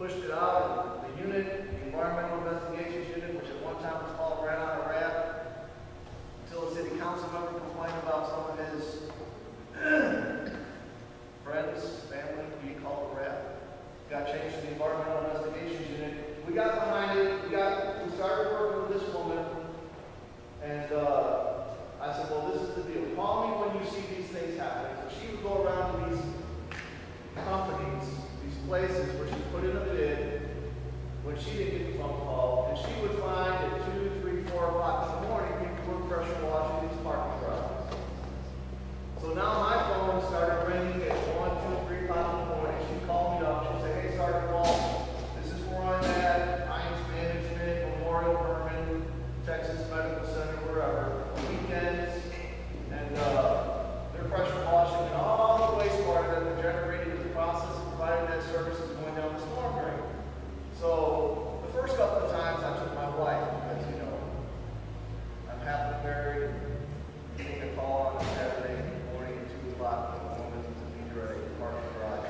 pushed it out, and the unit, the Environmental Investigations Unit, which at one time was called Ran Out of Rap, until a city council member complained about some of his friends, family, being called a rap. Got changed to the Environmental Investigations Unit. We got behind it, we started working with this woman, and I said, well, this is the deal. Call me when you see these things happening. So she would go around to these companies, these places where she put in a bid when she didn't get the phone call, and she would find at 2, 3, 4 o'clock in the morning people were pressure washing these parking garages. So now my phone started ringing at 1, 2, 3 o'clock in the morning. She'd call me up. She'd say, hey, Sergeant Wall, this is where I'm at. Heinz Management, Memorial Hermann, Texas Medical Center, wherever. Weekends, and they're pressure washing, and all the wastewater that we're generating in the process of providing that service is going down the storm drain. So the first couple of times I took my wife, because you know, I'm happily married, and getting a call on a Saturday morning at 2 o'clock from a woman to meet her at a parking garage.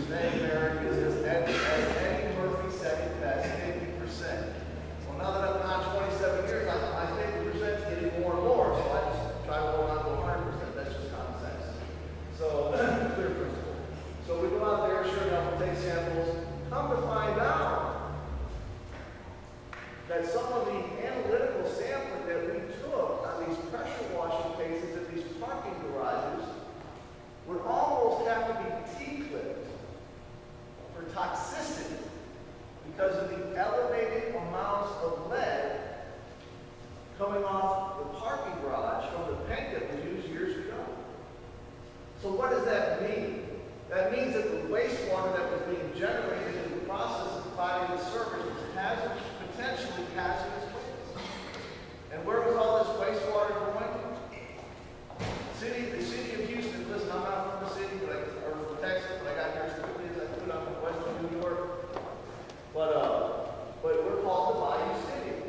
Staying married is as Eddie Murphy said it best, 50%. Well, now that I'm on 27 years, I think the percent's getting more and more, so I just try to hold on to 100%. That's just common sense. So, clear principle. So we go out there, sure enough, we take samples. Come to find out that some of the analytical sampling that we took on these pressure washing cases in these parking garages would almost have to be T-clipped for toxicity because of the elevated amounts of lead coming off the parking garage from the paint that was used years ago. So what does that mean? That means that the wastewater that was being generated in the process of providing the service was hazardous, potentially hazardous waste. And where was all this wastewater going? The city of Houston, listen, I'm not from the city, or from Texas, but I got here as quickly as I could. I'm from Western New York. But we're called the Bayou City.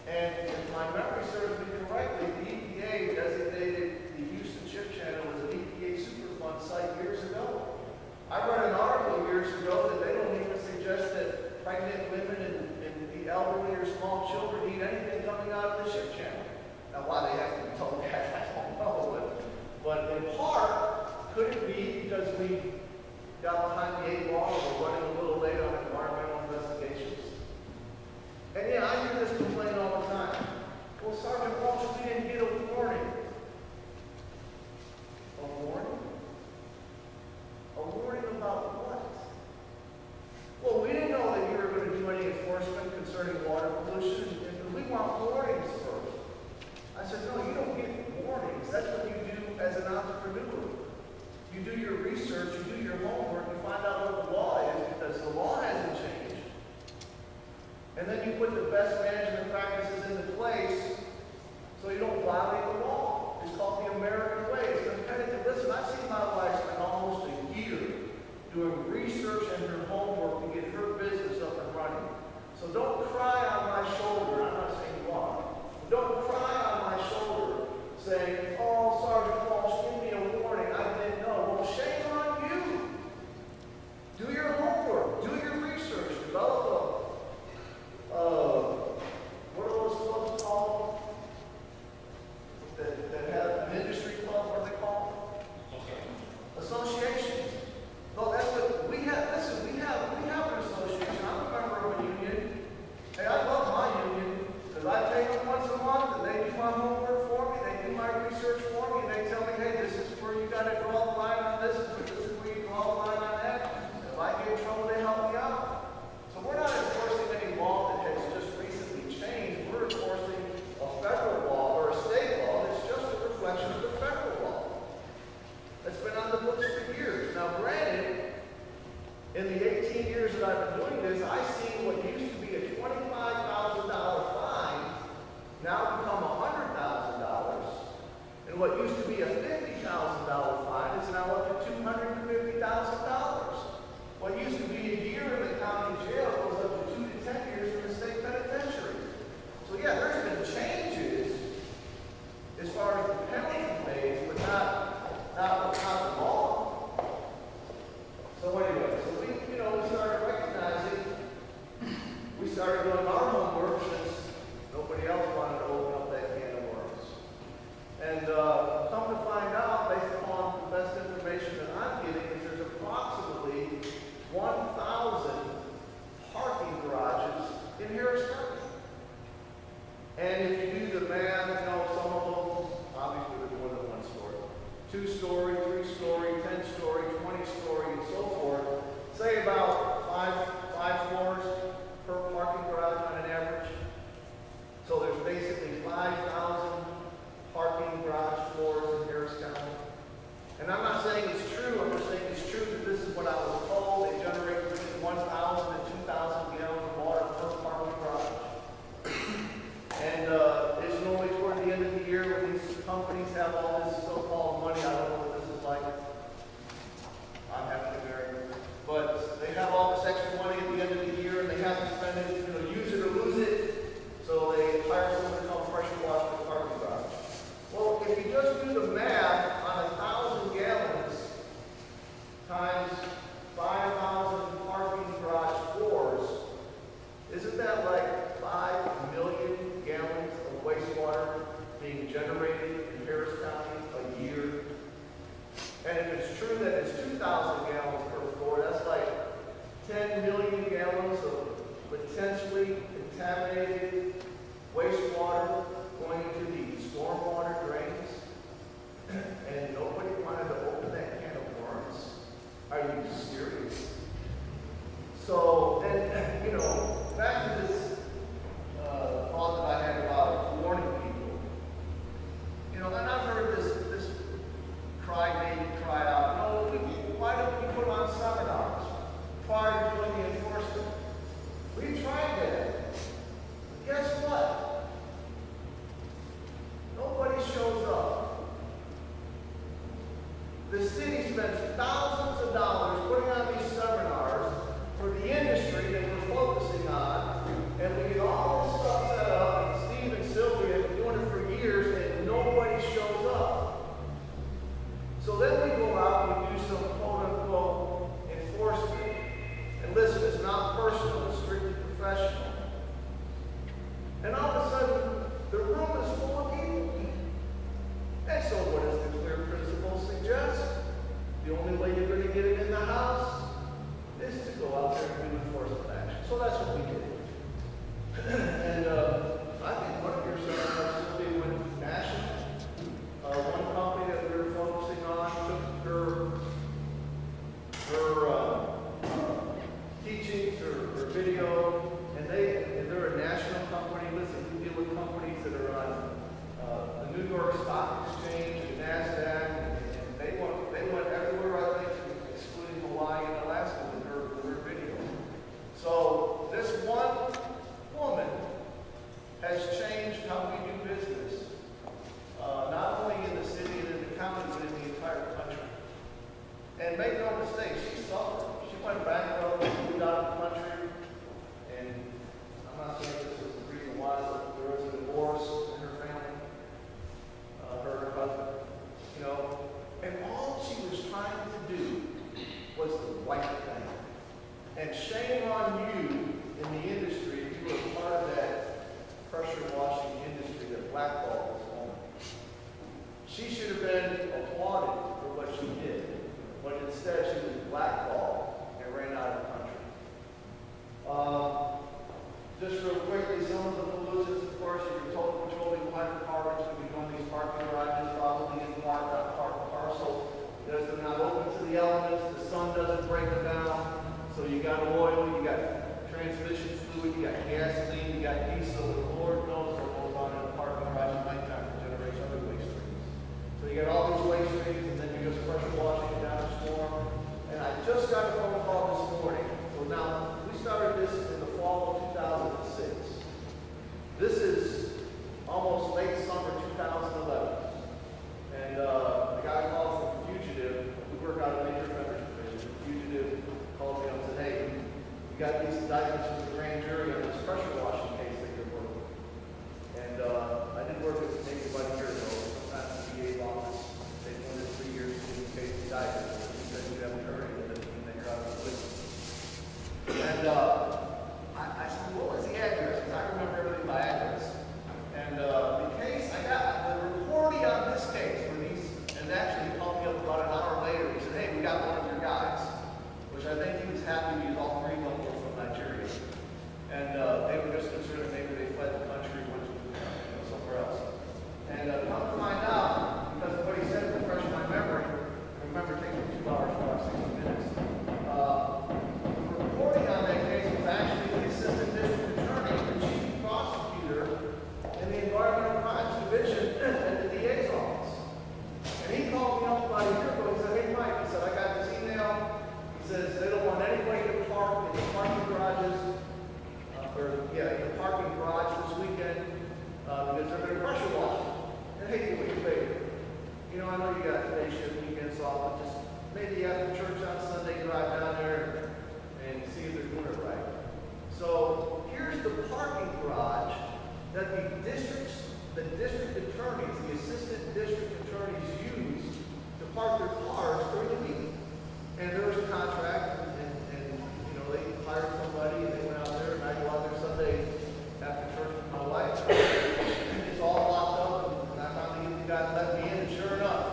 And if my memory serves me correctly, the EPA designated the Houston Ship Channel as an EPA Superfund site years ago. I read an article years ago that they don't even suggest that pregnant women and the elderly or small children eat anything coming out of the ship channel. Now, why they have to be told that, I don't know. But in part, could it be because we got behind the 8 ball and we're running a little late on environmental investigations? And yeah, I hear this complaint all the time. Well, Sergeant Walsh, we didn't get a warning. A warning? A warning about what? Well, we didn't know that you were going to do any enforcement concerning water pollution, and we want warnings first. I said, no, you don't get warnings. That's what you do as an entrepreneur. You do your research, you do your homework, you find out what the law is, because the law hasn't changed. And then you put the best management practices into place so you don't violate the law. It's called the American way. It's competitive. Listen, I've seen my wife spend almost a year doing research and her homework to get her business up and running. So don't cry on my shoulder. I'm not saying you are. Don't cry on my shoulder saying, oh, Sergeant Walsh, give me a warning. I didn't know. Well, shame on you. Do your homework. Do your research. Develop what are those clubs called? That have an industry club, what are they called? Associations. Well, that's what we have. Listen, we have an association. I'm a member of a union. Hey, I love my union because I pay them once a month and they do my homework for me, they do my research for me, and they tell me, hey, this is where you got to draw the line on this, and this is where you draw the line on that. And if I get in trouble, they help me out. So we're not enforcing any law that has just recently changed. We're enforcing a federal law or a state law that's just a reflection of the federal law that's been on the books for years. Now, granted, in the 18 years that I've been doing this, I've seen what used to be a $25,000 fine now become $100,000, and what used to be a $50,000 fine is now up to $250,000. What used to be a year in the county jail goes up to 2 to 10 years in the state penitentiary. So yeah, there's been changes as far as the penalty phase, but not the law. So anyway, so we 2-story, 3-story, 10-story, 20-story, and so forth. Say about five floors per parking garage on an average. So there's basically 5,000 parking garage floors in Harris County. And I'm not saying it's true, I'm just saying it's true that this is what I was told. They generate between 1,000 and 2,000 gallons of water per parking garage. And it's normally toward the end of the year when these companies have all this so-called money. I don't know what this is like. I'm happy to marry. But they have all this extra money at the end of the year and they have to spend it, use it or lose it. So they hire someone to come pressure wash the parking garage. Well, if you just do the math on 1,000 gallons times 5,000 parking garage floors, isn't that like 5 million gallons of wastewater being generated in Harris County a year? And if it's true that it's 2,000 gallons per floor, that's like 10 million gallons of potentially contaminated wastewater going into the stormwater drains. And nobody wanted to open that can of worms. Are you serious? So, and back to this thought that I had about warning people. And I've heard this crybaby cry out, why don't we put on seminars prior to doing the enforcement? We tried that. Guess what? Nobody shows up. The city spends thousands of dollars putting on these seminars for the industry that we're focusing on, and we get all this stuff set up, and Steve and Sylvia have been doing it for years, and nobody shows up. So then we go out and we do some quote-unquote enforcement. And listen, it's not personal, it's strictly professional. And all of a sudden, the room is full of people. And so what does the clear principle suggest? The only way you're going to get it in the house is to go out there and do enforcement action. So that's what we did. And I think one of your seminars went national. One company that we were focusing on took her teachings or video, and they're a national company. Listen, we deal with companies that are on the New York Stock Exchange and NASDAQ, and they went everywhere, I think, excluding Hawaii and Alaska with her video. So this one woman has changed how we do business, not only in the city and in the county, but in the entire country. And make no mistake, she suffered. She went bankrupt, moved out of the country, and I'm not saying this was the reason why, but there was a divorce in her family, her husband, and all she was trying to do was the right thing. And shame on you in the industry if you were part of that pressure washing industry that blackballed this woman. She should have been applauded for what she did, but instead she was blackballed and ran out of the country. Just real quickly, some of the pollutants, of course, if you're total petroleum hydrocarbons, could be going to these parking garages, probably in part and parcel. They're not open to the elements, the sun doesn't break them down. So you got oil, you got transmission fluid, you got gasoline, you got diesel, and Lord knows what goes on in a parking garage at nighttime that generates other waste streams. So you got all these waste streams, and then you're just pressure washing it down the storm. And I just got a phone call this morning. So now, we started this in the fall of 2006. This is almost late summer 2011. And the guy called from Fugitive. We work out of Major Offenders Division. Fugitive called me up and said, hey, we got these indictments from the grand jury on this pressure washing case that you're working. And I did work with maybe about a year ago. Sometimes the DA's office, they wanted 3 years to get the case indicted. He said you haven't heard it, and then you're out of the witness. And I said, what was the address? Because I remember everything by address. And the case, I got the reporting on this case for these, and actually he called me up about an hour later. He said, hey, we got one of your guys, which I think he was happy because all three of them were from Nigeria. me up about a year ago. He said, hey Mike, he said, I got this email. He says they don't want anybody to park in the parking garages, in the parking garage this weekend because they're going to pressure wash. And hey, do me a favor. You know, I know you got day shift weekends off, but just maybe after church on Sunday, drive down there and see if they're doing it right. So here's the parking garage that the district attorneys, the assistant district attorneys use to park their cars during the week. And there was a contract, and you know, they hired somebody, and they went out there, and I go out there Sunday after church with my wife. It's all locked up, and I finally get the guy to let me in, and sure enough,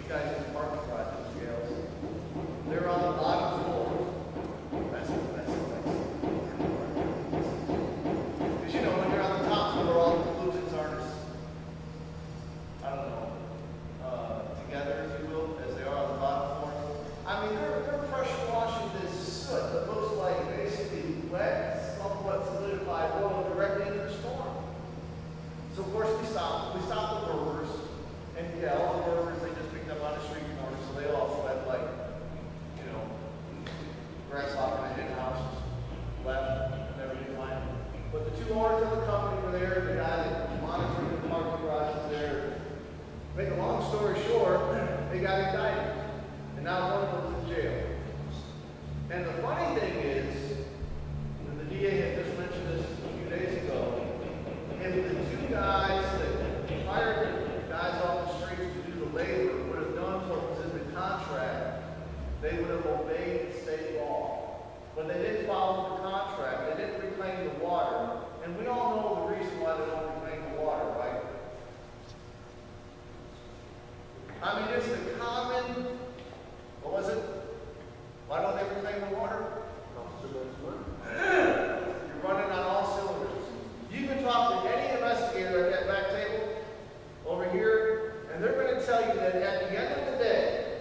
you guys in the parking garage, scales. They're on the bottom floor. That's it. Because you know, when you're on the top floor, all the conclusions aren't as, I don't know, together, if you will, as they are on the bottom floor. I mean, they're pressure washing this soot that looks like basically wet, somewhat solidified oil directly into the storm. So of course we stopped the brewers, and yeah, all the brewers they just picked up on the street corner, so they all sweat like, you know, grasshopper in the house, left, and everything fine. But the two owners of the company were there, the guy that was monitoring the parking garage was there. Make a long story short, they got indicted. And now one of them's in jail. And the funny thing is, and the DA had just mentioned this a few days ago, if the two guys that hired the guys off the streets to do the labor would have done what was in the contract, they would have obeyed state law. But they didn't follow the contract. They didn't reclaim the water. And we all know the reason why they don't reclaim the water, right? I mean, it's the common, what was it? Why don't they reclaim the water? You're running on all cylinders. You can talk to any investigator at that back table over here, and they're going to tell you that at the end of the day,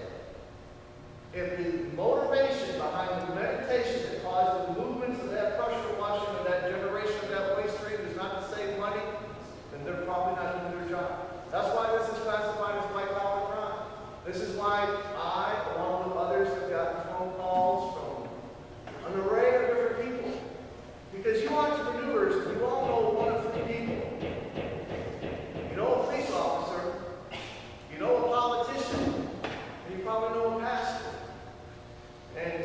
if the motivation behind the meditation that caused the movements of that pressure washing of that generation of that waste stream is not to save money, then they're probably not doing their job. That's why this is classified as white-collar crime. This is why I, along with others, have gotten phone calls from an array of different people. Because you entrepreneurs, you all know one of three people. You know a police officer, you know a politician, and you probably know a pastor. And